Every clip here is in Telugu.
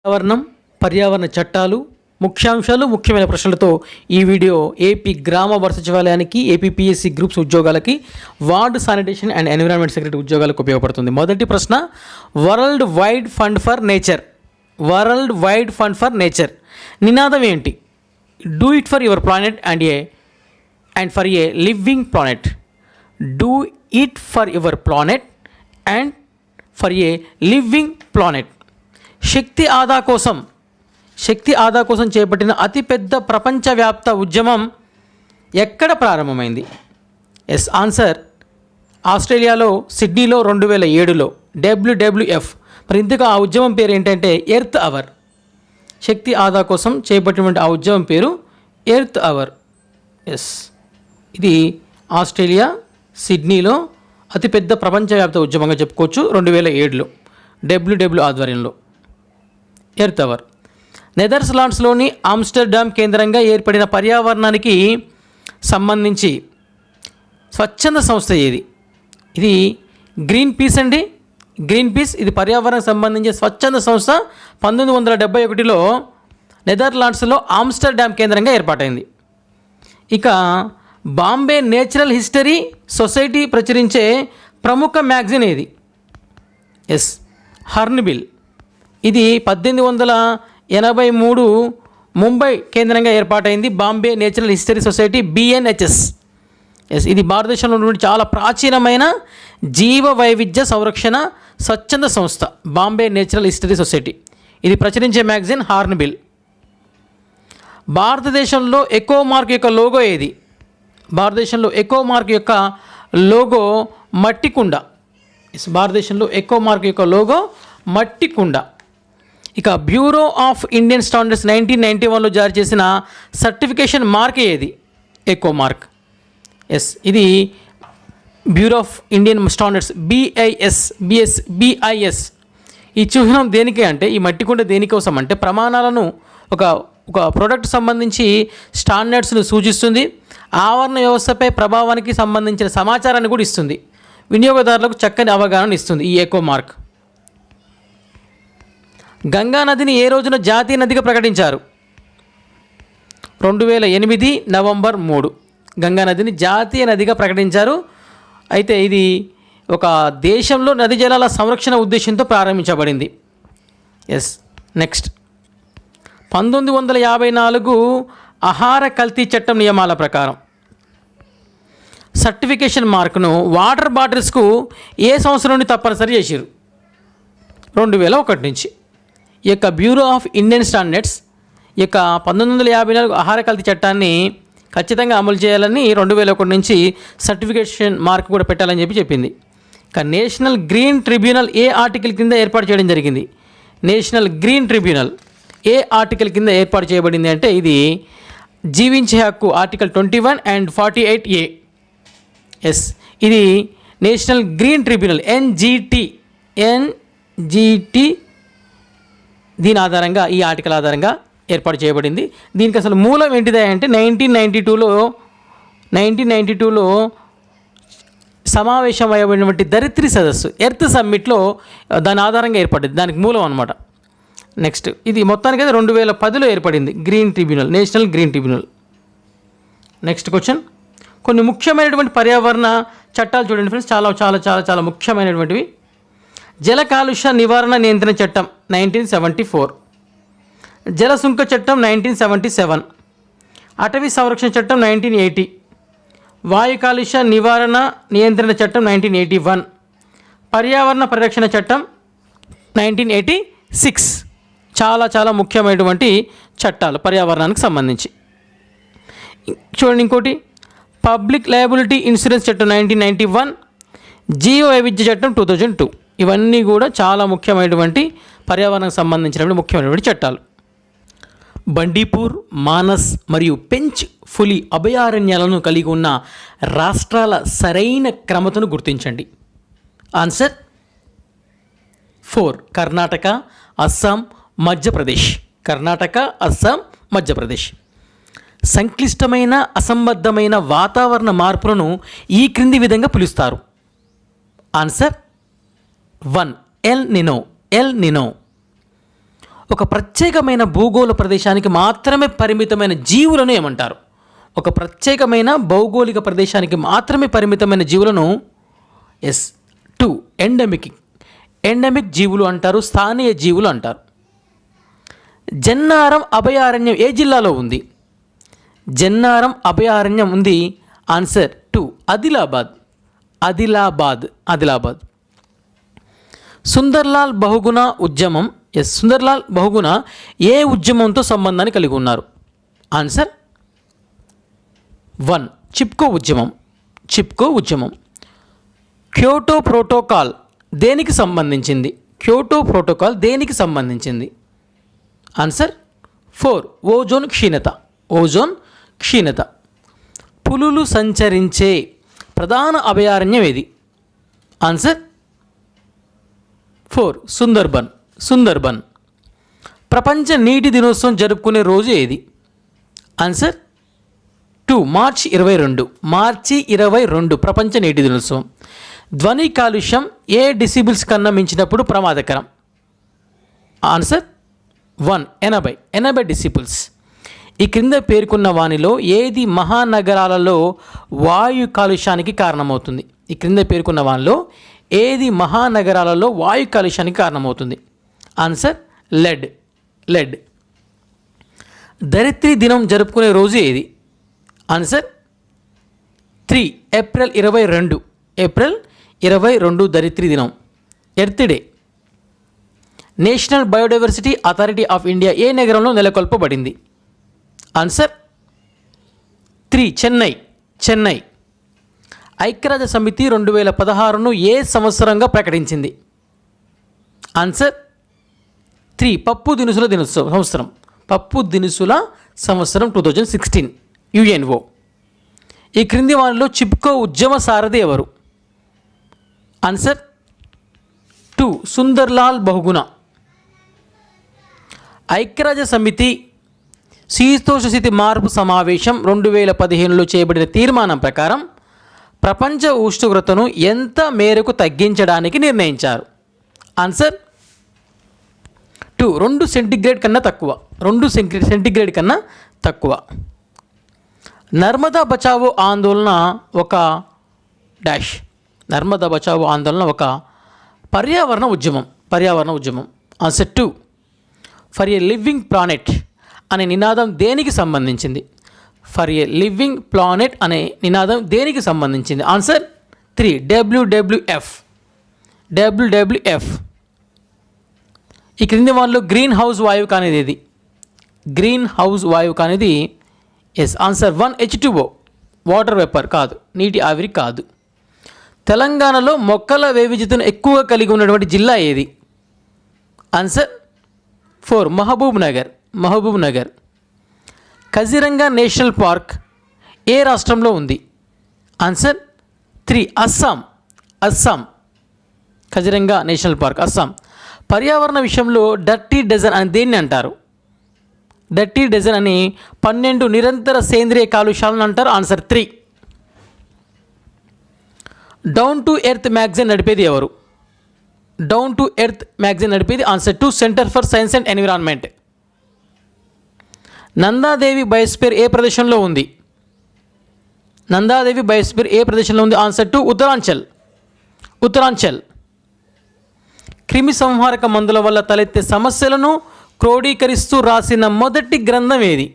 పర్యావరణం, పర్యావరణ చట్టాలు, ముఖ్యాంశాలు, ముఖ్యమైన ప్రశ్నలతో ఈ వీడియో ఏపీ గ్రామ వార్డు సచివాలయానికి, ఏపీపీఎస్సీ గ్రూప్స్ ఉద్యోగాలకి, ward sanitation and environment secretary ఉద్యోగాలకు ఉపయోగపడుతుంది. మొదటి ప్రశ్న, World Wide Fund for Nature. World Wide Fund for Nature నినాదం ఏంటి? Do it for your planet and for a living planet. Do it for your planet and for a living planet. శక్తి ఆదా కోసం చేపట్టిన అతిపెద్ద ప్రపంచవ్యాప్త ఉద్యమం ఎక్కడ ప్రారంభమైంది? ఎస్ ఆన్సర్ ఆస్ట్రేలియాలో సిడ్నీలో 2007లో WWF. మరి ఇంతకు ఆ ఉద్యమం పేరు ఏంటంటే ఎర్త్ అవర్. శక్తి ఆదా కోసం చేపట్టినటువంటి ఆ ఉద్యమం పేరు ఎర్త్ అవర్. ఎస్, ఇది ఆస్ట్రేలియా సిడ్నీలో అతిపెద్ద ప్రపంచవ్యాప్త ఉద్యమంగా చెప్పుకోవచ్చు. 2007లో WW ఆధ్వర్యంలో ఎర్త్ అవర్. నెదర్లాండ్స్లోని ఆమ్స్టర్డామ్ కేంద్రంగా ఏర్పడిన పర్యావరణానికి సంబంధించి స్వచ్ఛంద సంస్థ ఏది? ఇది గ్రీన్ పీస్ అండి. గ్రీన్ పీస్ ఇది పర్యావరణానికి సంబంధించి స్వచ్ఛంద సంస్థ. 1971లో నెదర్లాండ్స్లో ఆమ్స్టర్డామ్ కేంద్రంగా ఏర్పాటైంది. ఇక బాంబే నేచురల్ హిస్టరీ సొసైటీ ప్రచురించే ప్రముఖ మ్యాగజైన్ ఏది? Yes Hornbill. ఇది 1883 ముంబై కేంద్రంగా ఏర్పాటైంది. Bombay Natural History Society BNHS. Yes, ఇది భారతదేశంలో ఉన్నటువంటి చాలా ప్రాచీనమైన జీవ వైవిధ్య సంరక్షణ స్వచ్ఛంద సంస్థ బాంబే నేచురల్ హిస్టరీ సొసైటీ. ఇది ప్రచురించే మ్యాగజైన్ హార్న్బిల్. భారతదేశంలో ఎకోమార్క్ యొక్క లోగో ఏది? భారతదేశంలో ఎకోమార్క్ యొక్క లోగో మట్టి కుండ. భారతదేశంలో ఎకోమార్క్ యొక్క లోగో మట్టి కుండ. ఇక బ్యూరో ఆఫ్ ఇండియన్ స్టాండర్డ్స్ 1991లో జారీ చేసిన సర్టిఫికేషన్ మార్క్ ఏది? ఎకోమార్క్. ఎస్, ఇది bureau of Indian standards BIS. ఈ చిహ్నం దేనికి అంటే, ఈ మట్టి కుండ దేనికోసం అంటే ప్రమాణాలను ఒక ప్రోడక్ట్ సంబంధించి స్టాండర్డ్స్ను సూచిస్తుంది. ఆవరణ వ్యవస్థపై ప్రభావానికి సంబంధించిన సమాచారాన్ని కూడా ఇస్తుంది. వినియోగదారులకు చక్కని అవగాహన ఇస్తుంది ఈ ఎకో మార్క్. గంగా నదిని ఏ రోజున జాతీయ నదిగా ప్రకటించారు? 2008 నవంబర్ 3 గంగా నదిని జాతీయ నదిగా ప్రకటించారు. అయితే ఇది ఒక దేశంలో నది జలాల సంరక్షణ ఉద్దేశంతో ప్రారంభించబడింది. ఎస్, నెక్స్ట్ 1954 ఆహార కల్తీ చట్టం నియమాల ప్రకారం సర్టిఫికేషన్ మార్కును వాటర్ బాటిల్స్కు ఏ సంవత్సరం నుండి తప్పనిసరి చేశారు? 2001 నుంచి. ఈ యొక్క బ్యూరో ఆఫ్ ఇండియన్ స్టాండర్డ్స్ ఈ యొక్క 1954 ఆహార కల్తీ చట్టాన్ని ఖచ్చితంగా అమలు చేయాలని 2001 నుంచి సర్టిఫికేషన్ మార్క్ కూడా పెట్టాలని చెప్పింది. ఇక నేషనల్ గ్రీన్ ట్రిబ్యునల్ ఏ ఆర్టికల్ కింద ఏర్పాటు చేయడం జరిగింది? నేషనల్ గ్రీన్ ట్రిబ్యునల్ ఏ ఆర్టికల్ కింద ఏర్పాటు చేయబడింది అంటే, ఇది జీవించే హక్కు ఆర్టికల్ 21 and 48A. ఎస్, ఇది నేషనల్ గ్రీన్ ట్రిబ్యునల్ NGT. దీని ఆధారంగా, ఈ ఆర్టికల్ ఆధారంగా ఏర్పాటు చేయబడింది. దీనికి అసలు మూలం ఏంటిదా అంటే 1992లో సమావేశమయ్యబడినటువంటి ధరిత్రి సదస్సు ఎర్త్ సమ్మిట్లో దాని ఆధారంగా ఏర్పడింది. దానికి మూలం అనమాట. నెక్స్ట్, ఇది మొత్తానికి అయితే 2010లో ఏర్పడింది green tribunal, national green tribunal. Next question, కొన్ని ముఖ్యమైనటువంటి పర్యావరణ చట్టాలు చూడండి ఫ్రెండ్స్, చాలా చాలా చాలా చాలా ముఖ్యమైనటువంటివి. జల కాలుష్య నివారణ నియంత్రణ చట్టం 1974, జల సుంక చట్టం 1977, అటవీ సంరక్షణ చట్టం 1980, వాయు కాలుష్య నివారణ నియంత్రణ చట్టం 1981, పర్యావరణ పరిరక్షణ చట్టం 1986. చాలా చాలా ముఖ్యమైనటువంటి చట్టాలు పర్యావరణానికి సంబంధించి. చూడండి ఇంకోటి, పబ్లిక్ లయబిలిటీ ఇన్సూరెన్స్ చట్టం 1991, జీవ వైవిధ్య చట్టం 2002. ఇవన్నీ కూడా చాలా ముఖ్యమైనటువంటి పర్యావరణానికి సంబంధించినటువంటి ముఖ్యమైనటువంటి చట్టాలు. బండీపూర్, మానస్ మరియు పెంచ్ పులి అభయారణ్యాలను కలిగి ఉన్న రాష్ట్రాల సరైన క్రమతను గుర్తించండి. ఆన్సర్ 4 కర్ణాటక, అస్సాం, మధ్యప్రదేశ్. కర్ణాటక, అస్సాం, మధ్యప్రదేశ్. సంక్లిష్టమైన అసంబద్ధమైన వాతావరణ మార్పులను ఈ క్రింది విధంగా పిలుస్తారు. Answer 1 El Nino. ఒక ప్రత్యేకమైన భూగోళ ప్రదేశానికి మాత్రమే పరిమితమైన జీవులను ఏమంటారు? ఒక ప్రత్యేకమైన భౌగోళిక ప్రదేశానికి మాత్రమే పరిమితమైన జీవులను ఎస్ 2 ఎండమిక్ జీవులు అంటారు, స్థానియ జీవులు అంటారు. జన్నారం అభయారణ్యం ఏ జిల్లాలో ఉంది? జన్నారం అభయారణ్యం ఉంది. ఆన్సర్ 2 ఆదిలాబాద్. సుందర్లాల్ బహుగుణ ఉద్యమం సుందర్లాల్ బహుగుణ ఏ ఉద్యమంతో సంబంధాన్ని కలిగి ఉన్నారు? ఆన్సర్ 1 చిప్కో ఉద్యమం. క్యోటో ప్రోటోకాల్ దేనికి సంబంధించింది? ఆన్సర్ 4 ఓజోన్ క్షీణత. పులులు సంచరించే ప్రధాన అభయారణ్యం ఏది? ఆన్సర్ 4 సుందర్బన్. ప్రపంచ నీటి దినోత్సవం జరుపుకునే రోజు ఏది? ఆన్సర్ 2 మార్చి 22 ప్రపంచ నీటి దినోత్సవం. ధ్వని కాలుష్యం ఏ డెసిబిల్స్ కన్నా మించినప్పుడు ప్రమాదకరం? Answer 1 80 decibels. ఈ క్రింద పేర్కొన్న వానిలో ఏది మహానగరాలలో వాయు కాలుష్యానికి కారణమవుతుంది? Answer lead. ధరిత్రి దినం జరుపుకునే రోజు ఏది? ఆన్సర్ 3 ఏప్రిల్ 22 ధరిత్రి దినం. Earth Day. National Biodiversity Authority of India ఏ నగరంలో నెలకొల్పబడింది? ఆన్సర్ 3 చెన్నై. ఐక్యరాజ్య సమితి 2016ను ఏ సంవత్సరంగా ప్రకటించింది? ఆన్సర్ 3 పప్పు దినుసుల సంవత్సరం 2016 UNO. ఈ క్రింది వారిలో చిప్కో ఉద్యమ సారథి ఎవరు? ఆన్సర్ 2 సుందర్లాల్ బహుగుణ. ఐక్యరాజ్య సమితి శీతోష్ణస్థితి మార్పు సమావేశం 2015లో చేయబడిన తీర్మానం ప్రకారం ప్రపంచ ఉష్ణోగ్రతను ఎంత మేరకు తగ్గించడానికి నిర్ణయించారు? ఆన్సర్ 2 2 సెంటీగ్రేడ్ కన్నా తక్కువ. నర్మదా బచావో ఆందోళన ఒక పర్యావరణ ఉద్యమం. Answer 2 for a living planet అనే నినాదం దేనికి సంబంధించింది? Answer 3 WWF. ఈ క్రింది వాళ్ళలో గ్రీన్ హౌస్ వాయువు కానిది yes answer 1 H2O water vapour కాదు, నీటి ఆవిరి కాదు. తెలంగాణలో మొక్కల వైవిధ్యతను ఎక్కువగా కలిగి ఉన్నటువంటి జిల్లా ఏది? Answer 4 Mahbubnagar. Kaziranga national park ఏ రాష్ట్రంలో ఉంది? Answer 3 Assam. Kaziranga national park Assam. పర్యావరణ విషయంలో డర్టీ డజన్ అని దేన్ని అంటారు? 12 నిరంతర సేంద్రియ కాలుష్యాలను అంటారు. Answer 3. Down to earth magazine నడిపేది ఎవరు? Answer 2 centre for science and environment. Nanda Devi biosphere ఏ ప్రదేశంలో ఉంది? ఆన్సర్ 2 ఉత్తరాంచల్. క్రిమి సంహారక మందుల వల్ల తలెత్తే సమస్యలను క్రోడీకరిస్తూ రాసిన మొదటి గ్రంథం ఏది?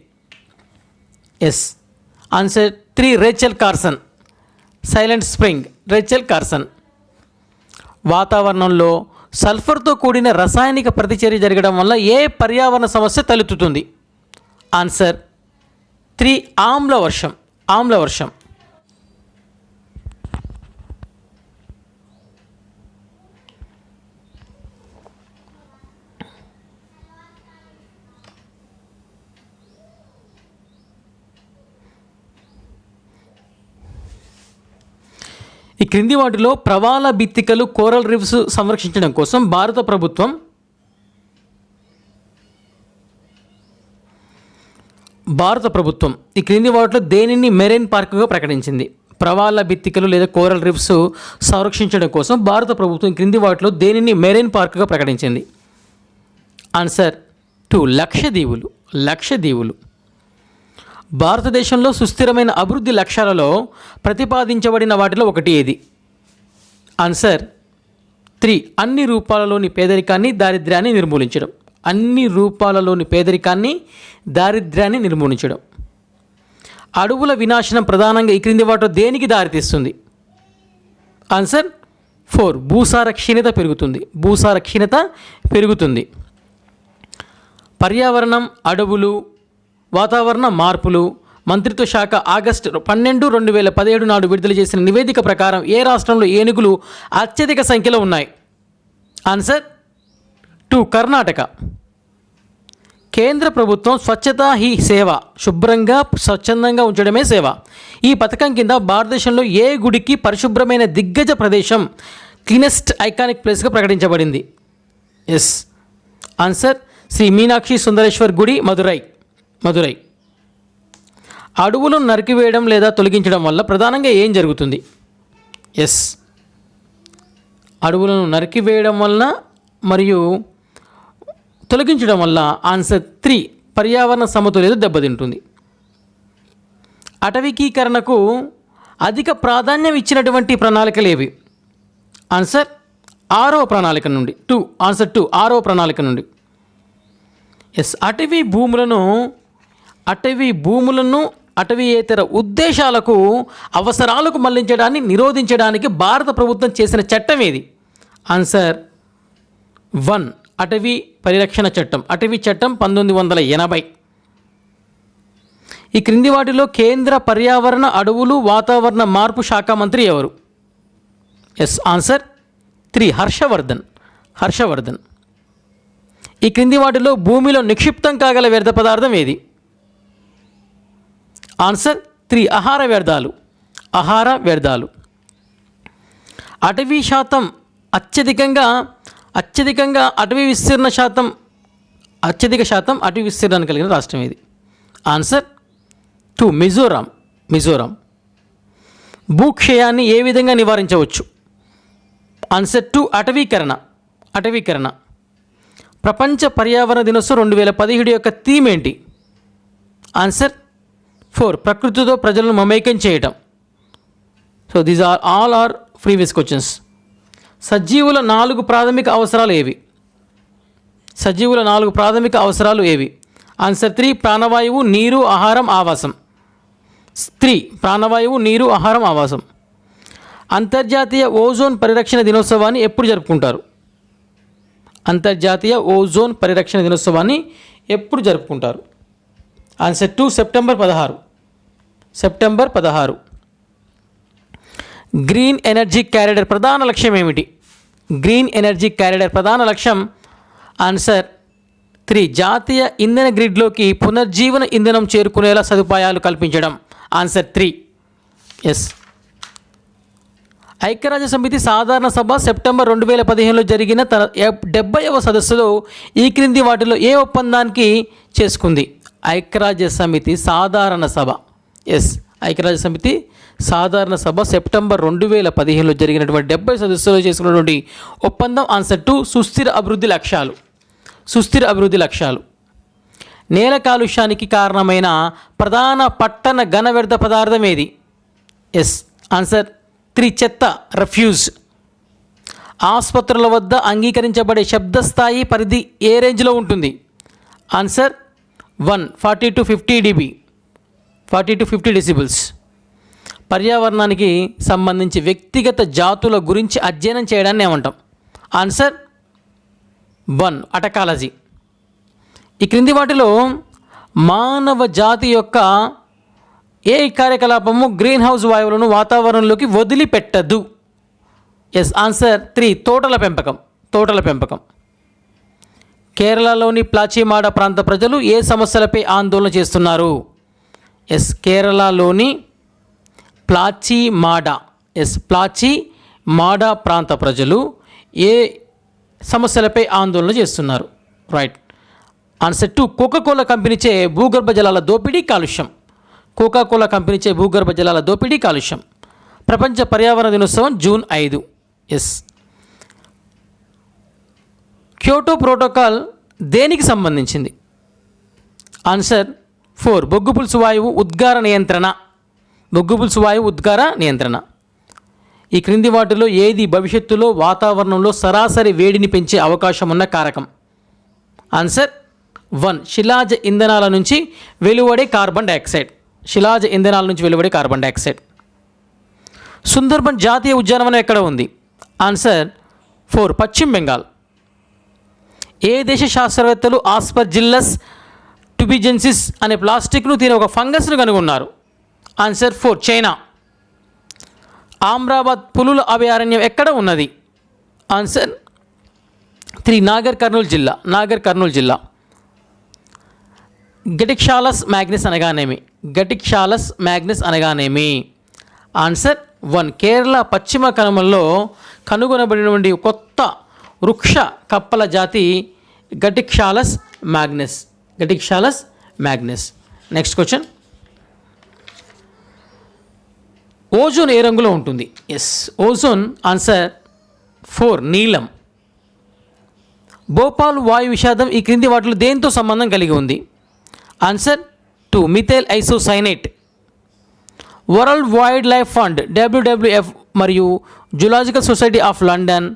Answer 3 Rachel Carson. Silent spring Rachel Carson. వాతావరణంలో సల్ఫర్తో కూడిన రసాయనిక ప్రతిచర్య జరగడం వల్ల ఏ పర్యావరణ సమస్య తలెత్తుతుంది? ఆన్సర్ 3 ఆమ్ల వర్షం. ఈ క్రింది వాటిలో ప్రవాల బిత్తికలు కోరల్ రీఫ్స్ సంరక్షించడం కోసం భారత ప్రభుత్వం ఈ క్రింది వాటిలో దేనిని మెరైన్ పార్కుగా ప్రకటించింది? ప్రవాల బిత్తికలు లేదా కోరల్ రీఫ్స్ సంరక్షించడం కోసం భారత ప్రభుత్వం ఈ క్రింది వాటిలో దేనిని మెరైన్ పార్కుగా ప్రకటించింది? ఆన్సర్ 2 లక్షద్వీపులు. లక్షద్వీపులు భారతదేశంలో సుస్థిరమైన అభివృద్ధి లక్ష్యాలలో ప్రతిపాదించబడిన వాటిలో ఒకటి ఏది? ఆన్సర్ 3 అన్ని రూపాలలోని పేదరికాన్ని దారిద్ర్యాన్ని నిర్మూలించడం. అన్ని రూపాలలోని పేదరికాన్ని దారిద్ర్యాన్ని నిర్మూలించడం. అడవుల వినాశనం ప్రధానంగా ఈ క్రింది వాటిలో దేనికి దారితీస్తుంది? ఆన్సర్ 4 భూసార క్షీణత పెరుగుతుంది. భూసార క్షీణత పెరుగుతుంది. పర్యావరణం, అడవులు, వాతావరణ మార్పులు మంత్రిత్వ శాఖ ఆగస్టు 12, 2017 నాడు విడుదల చేసిన నివేదిక ప్రకారం ఏ రాష్ట్రంలో ఏనుగులు అత్యధిక సంఖ్యలో ఉన్నాయి? ఆన్సర్ 2 కర్ణాటక. కేంద్ర ప్రభుత్వం స్వచ్ఛతా హీ సేవ, శుభ్రంగా స్వచ్ఛందంగా ఉంచడమే సేవ, ఈ పథకం కింద భారతదేశంలో ఏ గుడికి పరిశుభ్రమైన దిగ్గజ ప్రదేశం, క్లీనెస్ట్ ఐకానిక్ ప్లేస్గా ప్రకటించబడింది? ఎస్ ఆన్సర్ శ్రీ మీనాక్షి సుందరేశ్వర్ గుడి, మదురై. అడవులను నరికివేయడం లేదా తొలగించడం వల్ల ప్రధానంగా ఏం జరుగుతుంది? ఎస్ అడవులను నరికివేయడం వలన మరియు తొలగించడం వల్ల ఆన్సర్ 3 పర్యావరణ సమతుల్యత దెబ్బతింటుంది. అటవీకీకరణకు అధిక ప్రాధాన్యం ఇచ్చినటువంటి ప్రణాళికలు ఏవి? ఆన్సర్ 6వ ప్రణాళిక నుండి 2. ఆన్సర్ 2 6వ ప్రణాళిక నుండి. ఎస్ అటవీ భూములను అటవీయేతర ఉద్దేశాలకు అవసరాలకు మళ్లించడాన్ని నిరోధించడానికి భారత ప్రభుత్వం చేసిన చట్టం ఏది? ఆన్సర్ 1 అటవీ పరిరక్షణ చట్టం, అటవీ చట్టం 1980. ఈ క్రింది వాటిలో కేంద్ర పర్యావరణ, అడవులు, వాతావరణ మార్పు శాఖ మంత్రి ఎవరు? ఎస్ ఆన్సర్ 3 హర్షవర్ధన్. ఈ క్రింది వాటిలో భూమిలో నిక్షిప్తం కాగల వ్యర్థ పదార్థం ఏది? ఆన్సర్ 3 ఆహార వ్యర్థాలు. అటవీ శాతం అత్యధిక అటవీ విస్తీర్ణాన్ని కలిగిన రాష్ట్రం ఇది? ఆన్సర్ 2 మిజోరాం. భూక్షయాన్ని ఏ విధంగా నివారించవచ్చు? ఆన్సర్ 2 అటవీకరణ. ప్రపంచ పర్యావరణ దినోత్సవం 2017 యొక్క థీమ్ ఏంటి? ఆన్సర్ 4 ప్రకృతితో ప్రజలను మమేకం చేయటం. So these are all are previous questions. సజీవుల 4 ప్రాథమిక అవసరాలు ఏవి? ఆన్సర్ 3 ప్రాణవాయువు, నీరు, ఆహారం, ఆవాసం. 3 ప్రాణవాయువు, నీరు, ఆహారం, ఆవాసం. అంతర్జాతీయ ఓజోన్ పరిరక్షణ దినోత్సవాన్ని ఎప్పుడు జరుపుకుంటారు? అంతర్జాతీయ ఓజోన్ పరిరక్షణ దినోత్సవాన్ని ఎప్పుడు జరుపుకుంటారు? Answer 2 September 16. Green energy corridor ప్రధాన లక్ష్యం ఏమిటి? ఆన్సర్ 3 జాతీయ ఇంధన గ్రిడ్లోకి పునర్జీవన ఇంధనం చేరుకునేలా సదుపాయాలు కల్పించడం. ఆన్సర్ 3. ఎస్ ఐక్యరాజ్య సమితి సాధారణ సభ సెప్టెంబర్ 2015లో జరిగిన తన 70వ సదస్సులో ఈ క్రింది వాటిలో ఏ ఒప్పందానికి చేసుకుంది? ఐక్యరాజ్య సమితి సాధారణ సభ సెప్టెంబర్ 2015లో జరిగినటువంటి 70 సదస్సులో చేసుకున్నటువంటి ఒప్పందం. ఆన్సర్ 2 సుస్థిర అభివృద్ధి లక్ష్యాలు. నేల కాలుష్యానికి కారణమైన ప్రధాన పట్టణ ఘన వ్యర్థ పదార్థం ఏది? ఎస్ ఆన్సర్ 3 చెత్త, రిఫ్యూజ్. ఆసుపత్రుల వద్ద అంగీకరించబడే శబ్ద స్థాయి పరిధి ఏ రేంజ్లో ఉంటుంది? Answer 1 40 to 50 decibels. పర్యావరణానికి సంబంధించి వ్యక్తిగత జాతుల గురించి అధ్యయనం చేయడాన్ని ఏమంటాం? ఆన్సర్ 1 అటకాలజీ. ఈ క్రింది వాటిలో మానవ జాతి యొక్క ఏ కార్యకలాపము గ్రీన్ హౌస్ వాయువులను వాతావరణంలోకి వదిలిపెట్టదు? ఎస్ ఆన్సర్ 3 తోటల పెంపకం. కేరళలోని ప్లాచిమాడ ప్రాంత ప్రజలు ఏ సమస్యలపై ఆందోళన చేస్తున్నారు? ఎస్ కేరళలోని ప్లాచిమాడ ప్రాంత ప్రజలు ఏ సమస్యలపై ఆందోళన చేస్తున్నారు? రైట్ ఆన్సర్ 2 కోకాకోలా కంపెనీచే భూగర్భ జలాల దోపిడీ కాలుష్యం. ప్రపంచ పర్యావరణ దినోత్సవం జూన్ 5. ఎస్ క్యోటో ప్రోటోకాల్ దేనికి సంబంధించింది? ఆన్సర్ 4 బొగ్గు పులుసు వాయువు ఉద్గార నియంత్రణ. బొగ్గు పులుసు వాయువు ఉద్గార నియంత్రణ. ఈ క్రింది వాటిలో ఏది భవిష్యత్తులో వాతావరణంలో సరాసరి వేడిని పెంచే అవకాశం ఉన్న కారకం? ఆన్సర్ 1 శిలాజ ఇంధనాల నుంచి వెలువడే కార్బన్ డైఆక్సైడ్. శిలాజ ఇంధనాల నుంచి వెలువడే కార్బన్ డైఆక్సైడ్. సుందర్బన్ జాతీయ ఉద్యానవనం ఎక్కడ ఉంది? ఆన్సర్ 4 పశ్చిమ బెంగాల్. ఏ దేశ శాస్త్రవేత్తలు ఆస్పర్జిల్లస్ ట్యూబిజెన్సిస్ అనే ప్లాస్టిక్ను తినే ఒక ఫంగస్ను కనుగొన్నారు? Answer 4 China. ఆమ్రాబాద్ పులుల అభయారణ్యం ఎక్కడ ఉన్నది? ఆన్సర్ 3 నాగర్ కర్నూలు జిల్లా. నాగర్ కర్నూలు జిల్లా. గెటిక్షాలస్ మ్యాగ్నస్ అనగానేమి? గెటిక్షాలస్ మ్యాగ్నస్ అనగానేమి? ఆన్సర్ 1 కేరళ పశ్చిమ కనుమల్లో కనుగొనబడినటువంటి కొత్త వృక్ష కప్పల జాతి Ghatixalus magnus. Ghatixalus magnus. Next question. Ozone ఏ రంగులో ఉంటుంది? Yes ozone. ఆన్సర్ 4 నీలం. భోపాల్ వాయు విషాదం ఈ క్రింది వాటిలో దేంతో సంబంధం కలిగి ఉంది? Answer 2 methyl isocyanate. World wild life fund WWF మరియు జులాజికల్ సొసైటీ ఆఫ్ లండన్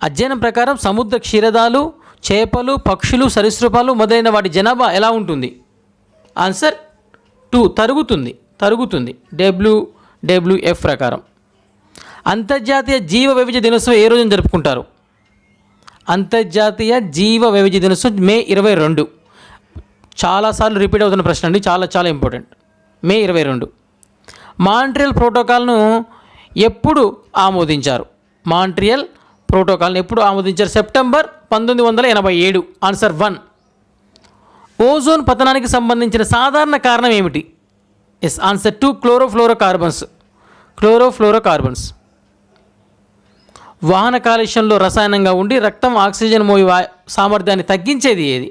అధ్యయనం ప్రకారం సముద్ర క్షీరదాలు, చేపలు, పక్షులు, సరీసృపాలు మొదలైన వాటి జనాభా ఎలా ఉంటుంది? ఆన్సర్ 2 తరుగుతుంది. WWF ప్రకారం. అంతర్జాతీయ జీవ వైవిధ్య దినోత్సవం ఏ రోజున జరుపుకుంటారు? అంతర్జాతీయ జీవ వైవిధ్య దినోత్సవం మే 22. చాలాసార్లు రిపీట్ అవుతున్న ప్రశ్న అండి, చాలా ఇంపార్టెంట్. మే 22. మాంట్రియల్ ప్రోటోకాల్ను ఎప్పుడు ఆమోదించారు? మాంట్రియల్ ప్రోటోకాల్ను ఎప్పుడు ఆమోదించారు? సెప్టెంబర్ 1987. ఆన్సర్ 1. ఓజోన్ పతనానికి సంబంధించిన సాధారణ కారణం ఏమిటి? ఎస్ ఆన్సర్ 2 క్లోరోఫ్లోరోకార్బన్స్. వాహన కాలుష్యంలో రసాయనంగా ఉండి రక్తం ఆక్సిజన్ మోయి సామర్థ్యాన్ని తగ్గించేది ఏది?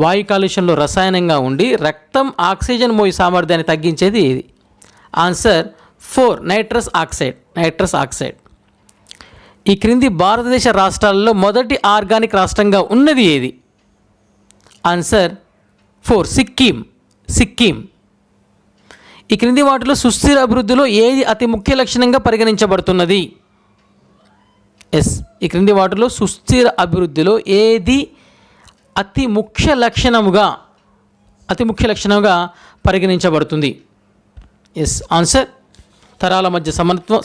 వాయు కాలుష్యంలో రసాయనంగా ఉండి రక్తం ఆక్సిజన్ మోయి సామర్థ్యాన్ని తగ్గించేది ఏది? Answer 4 nitrous oxide. ఈ క్రింది భారతదేశ రాష్ట్రాలలో మొదటి ఆర్గానిక్ రాష్ట్రంగా ఉన్నది ఏది? ఆన్సర్ 4 సిక్కిం. ఈ క్రింది వాటిలో సుస్థిర అభివృద్ధిలో ఏది అతి ముఖ్య లక్షణంగా పరిగణించబడుతున్నది? ఎస్ ఈ క్రింది వాటిలో సుస్థిర అభివృద్ధిలో ఏది అతి ముఖ్య లక్షణంగా పరిగణించబడుతుంది? ఎస్ ఆన్సర్ తరాల మధ్య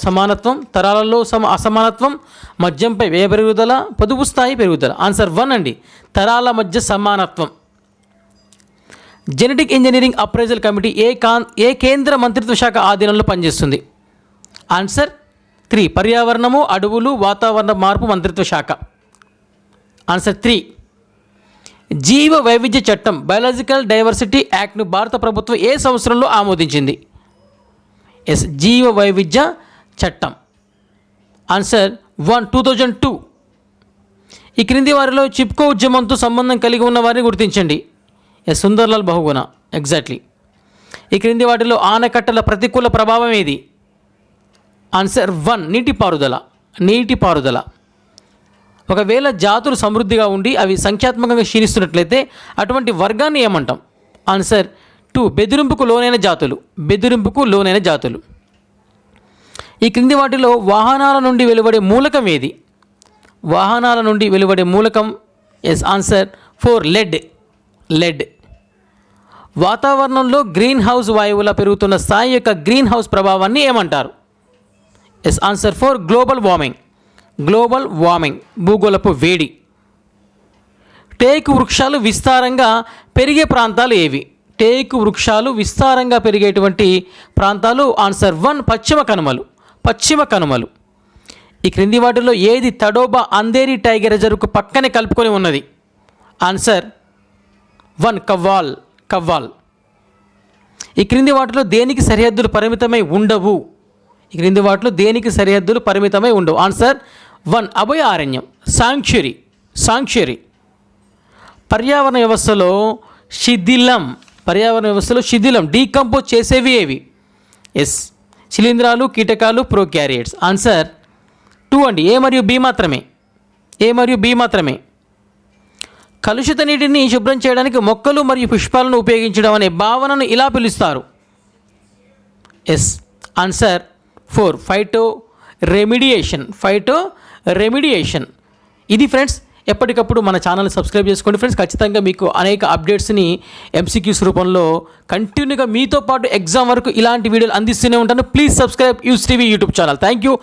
సమానత్వం, తరాలలో అసమానత్వం, మద్యంపై వ్యయ పెరుగుదల, పొదుపు స్థాయి పెరుగుదల. ఆన్సర్ 1 అండి, తరాల మధ్య సమానత్వం. జెనెటిక్ ఇంజనీరింగ్ అప్రైజల్ కమిటీ ఏ కేంద్ర మంత్రిత్వ శాఖ ఆధీనంలో పనిచేస్తుంది? ఆన్సర్ 3 పర్యావరణము, అడవులు, వాతావరణ మార్పు మంత్రిత్వ శాఖ. ఆన్సర్ 3. జీవ వైవిధ్య చట్టం బయాలజికల్ డైవర్సిటీ యాక్ట్ను భారత ప్రభుత్వం ఏ సంవత్సరంలో ఆమోదించింది? ఎస్ జీవ వైవిధ్య చట్టం. ఆన్సర్ 1 2002. ఈ క్రింది వారిలో చిప్కో ఉద్యమంతో సంబంధం కలిగి ఉన్న వారిని గుర్తించండి. ఎస్ సుందర్లాల్ బహుగుణ. ఎగ్జాక్ట్లీ. ఈ క్రింది వాటిలో ఆనకట్టల ప్రతికూల ప్రభావం ఏది? ఆన్సర్ 1 నీటిపారుదల. ఒకవేళ జాతులు సమృద్ధిగా ఉండి అవి సంఖ్యాత్మకంగా క్షీణిస్తున్నట్లయితే అటువంటి వర్గాన్ని ఏమంటాం? ఆన్సర్ 2 బెదిరింపుకు లోనైన జాతులు. ఈ క్రింది వాటిలో వాహనాల నుండి వెలువడే మూలకం ఏది? ఎస్ ఆన్సర్ 4 లెడ్. వాతావరణంలో గ్రీన్ హౌస్ వాయువుల పెరుగుతున్న స్థాయి యొక్క గ్రీన్ హౌస్ ప్రభావాన్ని ఏమంటారు? ఎస్ ఆన్సర్ 4 గ్లోబల్ వార్మింగ్ భూగోళపు వేడి. టేకు వృక్షాలు విస్తారంగా పెరిగే ప్రాంతాలు ఏవి? టేకు వృక్షాలు విస్తారంగా పెరిగేటువంటి ప్రాంతాలు ఆన్సర్ 1 పశ్చిమ కనుమలు. ఈ క్రింది వాటిలో ఏది తడోబా అంధేరి టైగర్ రిజర్వ్కు పక్కనే కలుపుకొని ఉన్నది? ఆన్సర్ 1 కవ్వాల్. ఈ క్రింది వాటిలో దేనికి సరిహద్దులు పరిమితమై ఉండవు? ఆన్సర్ 1 అభయారణ్యం, సాంక్చురీ. పర్యావరణ వ్యవస్థలో శిథిలం డీకంపోజ్ చేసేవి ఏవి? ఎస్ శిలీంధ్రాలు, కీటకాలు, ప్రోక్యారియట్స్. ఆన్సర్ 2 అండి, ఏ మరియు బి మాత్రమే. కలుషిత నీటిని శుభ్రం చేయడానికి మొక్కలు మరియు పుష్పాలను ఉపయోగించడం అనే భావనను ఇలా పిలుస్తారు. ఎస్ ఆన్సర్ 4 ఫైటో రెమిడియేషన్. ఇది ఫ్రెండ్స్, ఎప్పటికప్పుడు మన ఛానల్ సబ్స్క్రైబ్ చేసుకోండి ఫ్రెండ్స్. ఖచ్చితంగా మీకు అనేక అప్డేట్స్ని ఎంసీక్యూస్ రూపంలో కంటిన్యూగా మీతో పాటు ఎగ్జామ్ వరకు ఇలాంటి వీడియోలు అందిస్తూనే ఉంటాను. Please subscribe use TV YouTube channel. Thank you.